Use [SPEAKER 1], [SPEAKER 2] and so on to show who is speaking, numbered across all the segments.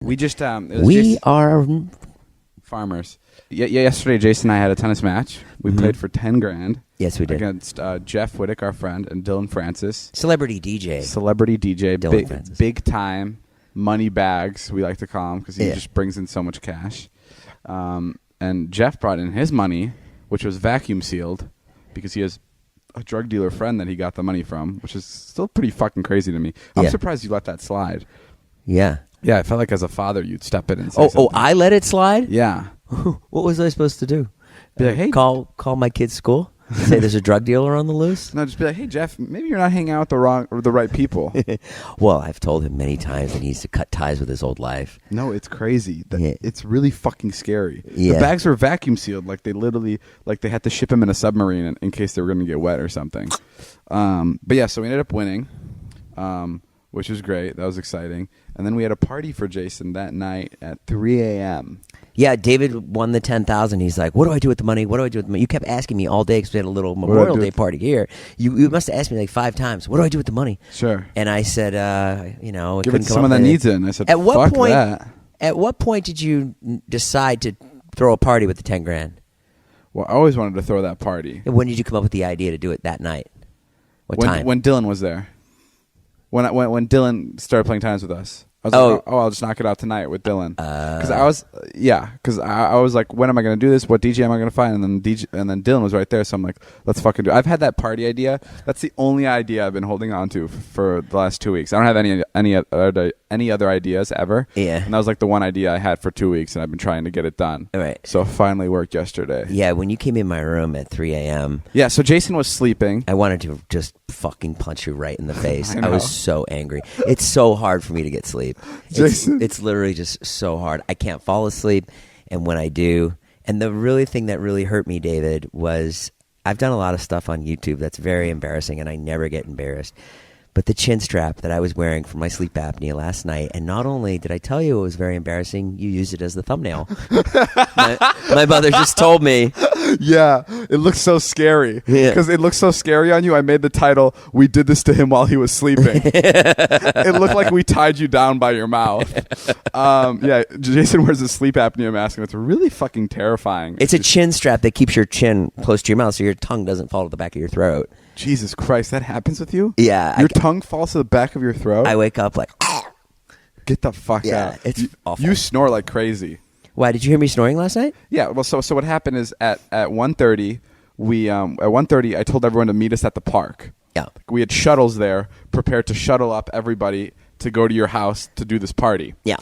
[SPEAKER 1] We just
[SPEAKER 2] are
[SPEAKER 1] farmers. Yesterday, Jason and I had a tennis match. We played for $10,000.
[SPEAKER 2] Yes, we did.
[SPEAKER 1] Against Jeff Wittek, our friend, and Dylan Francis.
[SPEAKER 2] Celebrity DJ.
[SPEAKER 1] Big time money bags, we like to call him, because he just brings in so much cash. And Jeff brought in his money, which was vacuum sealed, because he has a drug dealer friend that he got the money from, which is still pretty fucking crazy to me. I'm surprised you let that slide.
[SPEAKER 2] Yeah.
[SPEAKER 1] Yeah, I felt like as a father you'd step in and say something.
[SPEAKER 2] Oh, I let it slide?
[SPEAKER 1] Yeah.
[SPEAKER 2] What was I supposed to do?
[SPEAKER 1] Be like, hey,
[SPEAKER 2] call my kid's school? Say there's a drug dealer on the loose?
[SPEAKER 1] No, just be like, hey, Jeff, maybe you're not hanging out with the right people.
[SPEAKER 2] Well, I've told him many times that he needs to cut ties with his old life.
[SPEAKER 1] No, it's crazy. It's really fucking scary.
[SPEAKER 2] Yeah.
[SPEAKER 1] The bags were vacuum sealed. Like they literally, like they had to ship him in a submarine in case they were going to get wet or something. But yeah, so we ended up winning, which was great. That was exciting. And then we had a party for Jason that night at 3 a.m.
[SPEAKER 2] Yeah, David won the $10,000. He's like, what do I do with the money? What do I do with the money? You kept asking me all day because we had a little Memorial Day party here. You must have asked me like 5 times, what do I do with the money?
[SPEAKER 1] Sure.
[SPEAKER 2] And I said,
[SPEAKER 1] give it to someone that needs it. And I said, fuck that.
[SPEAKER 2] At what point did you decide to throw a party with the $10,000?
[SPEAKER 1] Well, I always wanted to throw that party.
[SPEAKER 2] And when did you come up with the idea to do it that night? What time?
[SPEAKER 1] When Dylan was there. When Dylan started playing tennis with us. I was like, I'll just knock it out tonight with Dylan. Because I was like, when am I going to do this? What DJ am I going to find? And then Dylan was right there, so I'm like, let's fucking do it. I've had that party idea. That's the only idea I've been holding on to for the last 2 weeks. I don't have any other ideas ever.
[SPEAKER 2] Yeah.
[SPEAKER 1] And that was like the one idea I had for 2 weeks, and I've been trying to get it done.
[SPEAKER 2] All right.
[SPEAKER 1] So it finally worked yesterday.
[SPEAKER 2] Yeah, when you came in my room at 3 a.m.
[SPEAKER 1] Yeah, so Jason was sleeping.
[SPEAKER 2] I wanted to just fucking punch you right in the face. I was so angry. It's so hard for me to get sleep. It's literally just so hard. I can't fall asleep, and when I do, and the thing that really hurt me, David, was I've done a lot of stuff on YouTube that's very embarrassing, and I never get embarrassed. But the chin strap that I was wearing for my sleep apnea last night, and not only did I tell you it was very embarrassing, you used it as the thumbnail. my mother just told me.
[SPEAKER 1] Yeah, it looks so scary. Because it looks so scary on you, I made the title, "We did this to him while he was sleeping." It looked like we tied you down by your mouth. Yeah, Jason wears a sleep apnea mask, and it's really fucking terrifying.
[SPEAKER 2] It's a chin strap that keeps your chin close to your mouth so your tongue doesn't fall to the back of your throat.
[SPEAKER 1] Jesus Christ, that happens with you?
[SPEAKER 2] Yeah.
[SPEAKER 1] Your tongue falls to the back of your throat?
[SPEAKER 2] I wake up like,
[SPEAKER 1] get the fuck out.
[SPEAKER 2] It's awful.
[SPEAKER 1] You snore like crazy.
[SPEAKER 2] Why, did you hear me snoring last night?
[SPEAKER 1] Yeah, well, so what happened is at 1:30, at 1:30, I told everyone to meet us at the park.
[SPEAKER 2] Yeah.
[SPEAKER 1] We had shuttles there, prepared to shuttle up everybody to go to your house to do this party.
[SPEAKER 2] Yeah.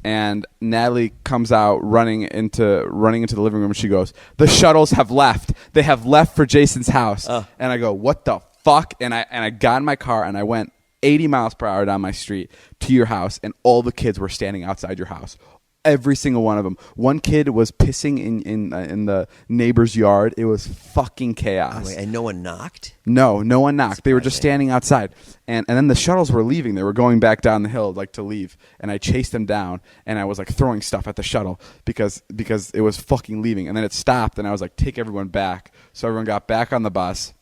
[SPEAKER 1] And Natalie comes out running into the living room, and she goes, "The shuttles have left. They have left for Jason's house." And I go, "What the fuck?" And I got in my car and I went 80 miles per hour down my street to your house, and all the kids were standing outside your house. Every single one of them. One kid was pissing in the neighbor's yard. It was fucking chaos.
[SPEAKER 2] Oh, wait, and no one knocked?
[SPEAKER 1] No one knocked. They were just standing outside. And then the shuttles were leaving. They were going back down the hill like to leave. And I chased them down, and I was like throwing stuff at the shuttle because it was fucking leaving. And then it stopped, and I was like, take everyone back. So everyone got back on the bus,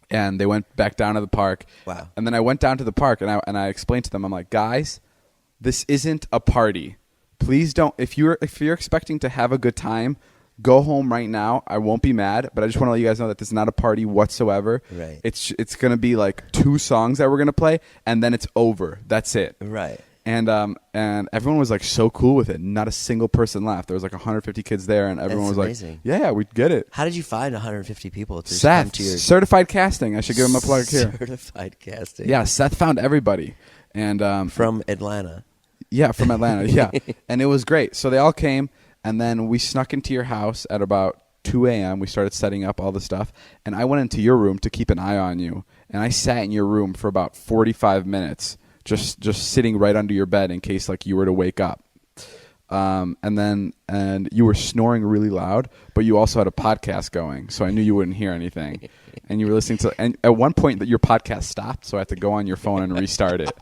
[SPEAKER 1] and they went back down to the park.
[SPEAKER 2] Wow.
[SPEAKER 1] And then I went down to the park, and I explained to them, I'm like, guys, this isn't a party. Please don't. If you're expecting to have a good time, go home right now. I won't be mad, but I just want to let you guys know that this is not a party whatsoever.
[SPEAKER 2] Right.
[SPEAKER 1] It's gonna be like 2 songs that we're gonna play, and then it's over. That's it.
[SPEAKER 2] Right.
[SPEAKER 1] And everyone was like so cool with it. Not a single person laughed. There was like 150 kids there, and everyone was
[SPEAKER 2] amazing.
[SPEAKER 1] Like, "Yeah, we get it."
[SPEAKER 2] How did you find 150 people to
[SPEAKER 1] Seth,
[SPEAKER 2] come to your
[SPEAKER 1] certified casting. I should give him a plug here.
[SPEAKER 2] Certified casting.
[SPEAKER 1] Yeah, Seth found everybody, and
[SPEAKER 2] from Atlanta.
[SPEAKER 1] Yeah, from Atlanta, yeah. And it was great. So they all came, and then we snuck into your house at about 2 a.m. We started setting up all the stuff, and I went into your room to keep an eye on you. And I sat in your room for about 45 minutes, just sitting right under your bed in case like you were to wake up. And you were snoring really loud, but you also had a podcast going, so I knew you wouldn't hear anything. and you were listening to, and at one point that your podcast stopped, so I had to go on your phone and restart it.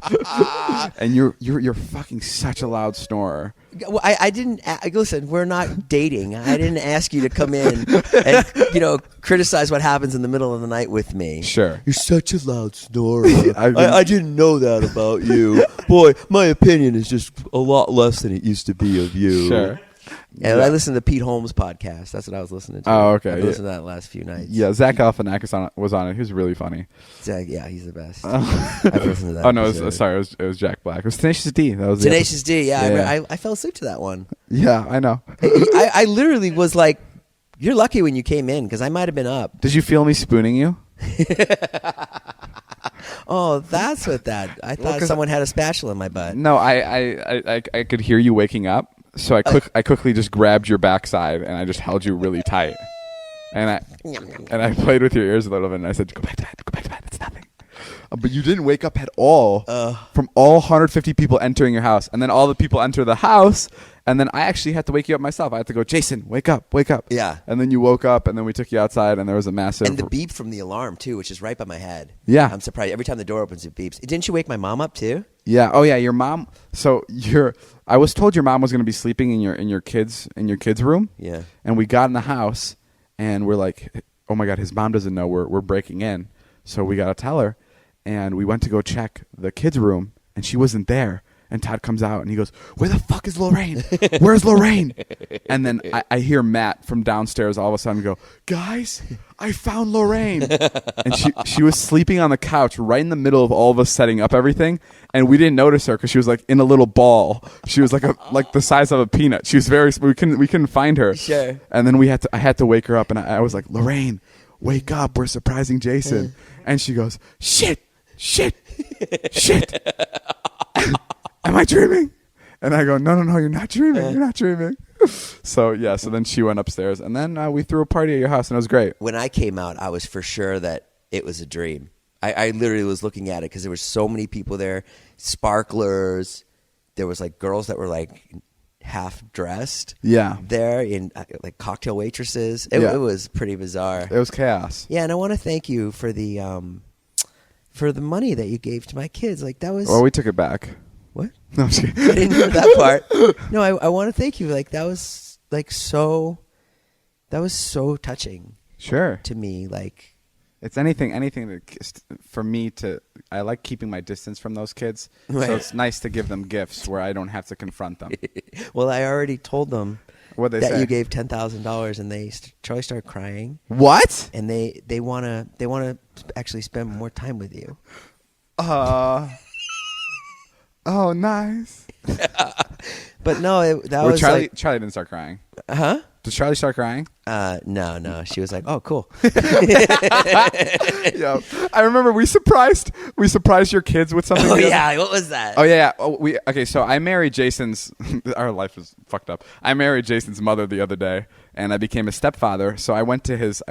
[SPEAKER 1] And you're fucking such a loud snorer.
[SPEAKER 2] Well, I didn't listen. We're not dating. I didn't ask you to come in and criticize what happens in the middle of the night with me.
[SPEAKER 1] Sure,
[SPEAKER 2] you're such a loud snorer. I didn't know that about you. Boy, my opinion is just a lot less than it used to be of you.
[SPEAKER 1] Sure.
[SPEAKER 2] And I listened to Pete Holmes' podcast. That's what I was listening to.
[SPEAKER 1] Oh, okay.
[SPEAKER 2] I listened to that last few nights.
[SPEAKER 1] Yeah, Zach Galifianakis was on it. He was really funny.
[SPEAKER 2] Zach, yeah, he's the best. I've listened to that.
[SPEAKER 1] Oh no, it was Jack Black. It was Tenacious D. That was
[SPEAKER 2] Tenacious D. Yeah, I fell asleep to that one.
[SPEAKER 1] Yeah, I know.
[SPEAKER 2] I literally was like, "You're lucky when you came in because I might have been up."
[SPEAKER 1] Did you feel me spooning you?
[SPEAKER 2] Oh, that's what that. I thought someone had a spatula in my butt.
[SPEAKER 1] No, I could hear you waking up. So I quickly just grabbed your backside and I just held you really tight, and I played with your ears a little bit and I said, "Go back to bed, it's nothing." But you didn't wake up at all from all 150 people entering your house, and then all the people enter the house, and then I actually had to wake you up myself. I had to go, "Jason, wake up."
[SPEAKER 2] Yeah.
[SPEAKER 1] And then you woke up, and then we took you outside, and there was a massive
[SPEAKER 2] and the beep from the alarm too, which is right by my head.
[SPEAKER 1] Yeah,
[SPEAKER 2] I'm surprised every time the door opens it beeps. Didn't you wake my mom up too?
[SPEAKER 1] Yeah. Oh yeah, your mom. So I was told your mom was going to be sleeping in your kids room.
[SPEAKER 2] Yeah.
[SPEAKER 1] And we got in the house and we're like, "Oh my God, his mom doesn't know we're breaking in." So we got to tell her, and we went to go check the kids' room, and she wasn't there. And Todd comes out and he goes, "Where the fuck is Lorraine? Where's Lorraine?" And then I hear Matt from downstairs all of a sudden go, "Guys, I found Lorraine." And she was sleeping on the couch right in the middle of all of us setting up everything. And we didn't notice her because she was like in a little ball. She was like the size of a peanut. She was we couldn't find her.
[SPEAKER 2] Sure.
[SPEAKER 1] And then I had to wake her up, and I was like, "Lorraine, wake up. We're surprising Jason." And she goes, shit. Am I dreaming? And I go, no, you're not dreaming. You're not dreaming. So then she went upstairs, and then we threw a party at your house, and it was great.
[SPEAKER 2] When I came out, I was for sure that it was a dream. I literally was looking at it because there were so many people there, sparklers. There was like girls that were like half dressed.
[SPEAKER 1] Yeah.
[SPEAKER 2] There in like cocktail waitresses. It was pretty bizarre.
[SPEAKER 1] It was chaos.
[SPEAKER 2] Yeah, and I want to thank you for the money that you gave to my kids. Like that was.
[SPEAKER 1] Well, we took it back.
[SPEAKER 2] What?
[SPEAKER 1] No, I'm just kidding.
[SPEAKER 2] I didn't hear that part. No, I want to thank you. Like that was so touching.
[SPEAKER 1] Sure.
[SPEAKER 2] To me, like
[SPEAKER 1] it's anything that, for me to. I like keeping my distance from those kids,
[SPEAKER 2] right.
[SPEAKER 1] So it's nice to give them gifts where I don't have to confront them.
[SPEAKER 2] Well, I already told them
[SPEAKER 1] What'd they
[SPEAKER 2] that
[SPEAKER 1] say?
[SPEAKER 2] you gave $10,000, and Charlie started crying.
[SPEAKER 1] What?
[SPEAKER 2] And they wanna actually spend more time with you.
[SPEAKER 1] Oh, nice.
[SPEAKER 2] But no, that was
[SPEAKER 1] Charlie.
[SPEAKER 2] like,
[SPEAKER 1] Charlie didn't start crying.
[SPEAKER 2] Huh?
[SPEAKER 1] Did Charlie start crying?
[SPEAKER 2] No. She was like, "Oh, cool."
[SPEAKER 1] Yeah, I remember we surprised your kids with something.
[SPEAKER 2] Oh yeah, what was that?
[SPEAKER 1] Oh yeah. Okay. So I married Jason's. Our life is fucked up. I married Jason's mother the other day, and I became a stepfather. So I went to his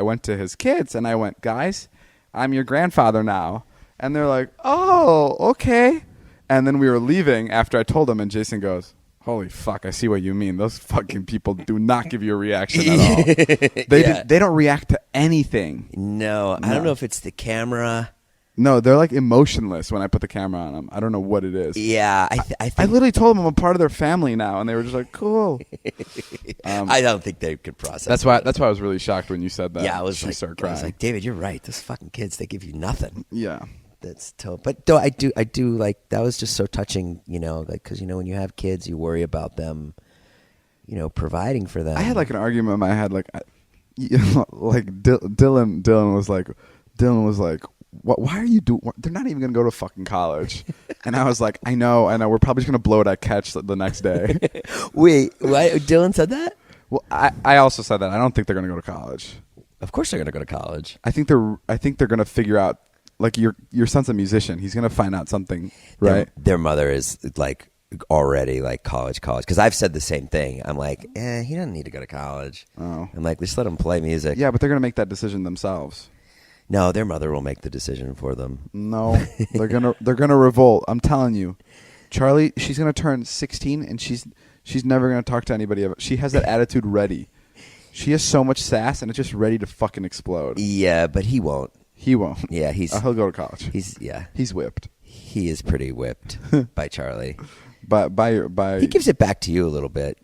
[SPEAKER 1] kids, and I went, "Guys, I'm your grandfather now." And they're like, "Oh, okay." And then we were leaving after I told them, and Jason goes, "Holy fuck, I see what you mean. Those fucking people do not give you a reaction at all. They don't react to anything."
[SPEAKER 2] No, I don't know if it's the camera.
[SPEAKER 1] No, they're like emotionless when I put the camera on them. I don't know what it is.
[SPEAKER 2] Yeah, I think
[SPEAKER 1] I literally told them I'm a part of their family now, and they were just like, "Cool."
[SPEAKER 2] I don't think they could process.
[SPEAKER 1] That's why I was really shocked when you said that.
[SPEAKER 2] Yeah, I
[SPEAKER 1] She started crying.
[SPEAKER 2] I was like, David, you're right. Those fucking kids, they give you nothing.
[SPEAKER 1] Yeah.
[SPEAKER 2] That's tough. But though I do like that was just so touching, like because when you have kids, you worry about them, providing for them.
[SPEAKER 1] I had like an argument in my head, like Dylan was like, why are you doing? They're not even gonna go to fucking college, and I was like, I know, we're probably just gonna blow it at catch the next day.
[SPEAKER 2] Wait, why? Dylan said that?
[SPEAKER 1] Well, I also said that I don't think they're gonna go to college.
[SPEAKER 2] Of course they're gonna go to college.
[SPEAKER 1] I think they're gonna figure out. Like your son's a musician. He's gonna find out something, right?
[SPEAKER 2] Their mother is like already like college. Because I've said the same thing. I'm like, he doesn't need to go to college.
[SPEAKER 1] Oh.
[SPEAKER 2] I'm like, just let him play music.
[SPEAKER 1] Yeah, but they're gonna make that decision themselves.
[SPEAKER 2] No, their mother will make the decision for them.
[SPEAKER 1] No, they're gonna revolt. I'm telling you, Charlie. She's gonna turn 16, and she's never gonna talk to anybody. She has that attitude ready. She has so much sass, and it's just ready to fucking explode.
[SPEAKER 2] Yeah, but he won't.
[SPEAKER 1] He won't.
[SPEAKER 2] Yeah,
[SPEAKER 1] he'll go to college.
[SPEAKER 2] He's
[SPEAKER 1] whipped.
[SPEAKER 2] He is pretty whipped by Charlie.
[SPEAKER 1] But
[SPEAKER 2] he gives it back to you a little bit.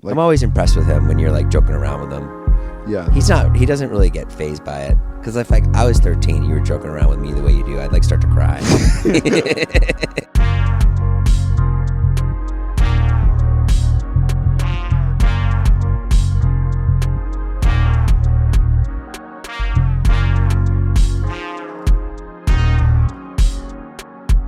[SPEAKER 1] Like,
[SPEAKER 2] I'm always impressed with him when you're like joking around with him.
[SPEAKER 1] Yeah.
[SPEAKER 2] He doesn't really get fazed by it. Because if like I was 13 and you were joking around with me the way you do, I'd like start to cry.